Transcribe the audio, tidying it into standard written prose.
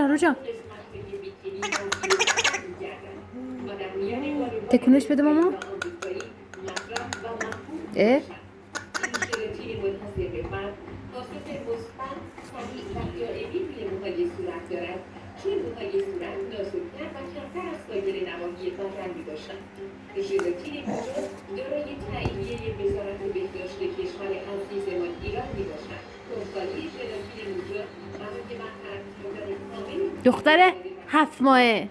روژا تکونش بده ماما. اه چون موهای صورت نازک‌تر و کمتر از سایر نواحی بدن می‌باشند. ژلاتین موجود دارای تاییدیه وزارت بهداشت کشور عزیزمان ایران می‌باشد. دختری ژلاتین موجود برای برطرف کردن کامل دختره 7 ماهه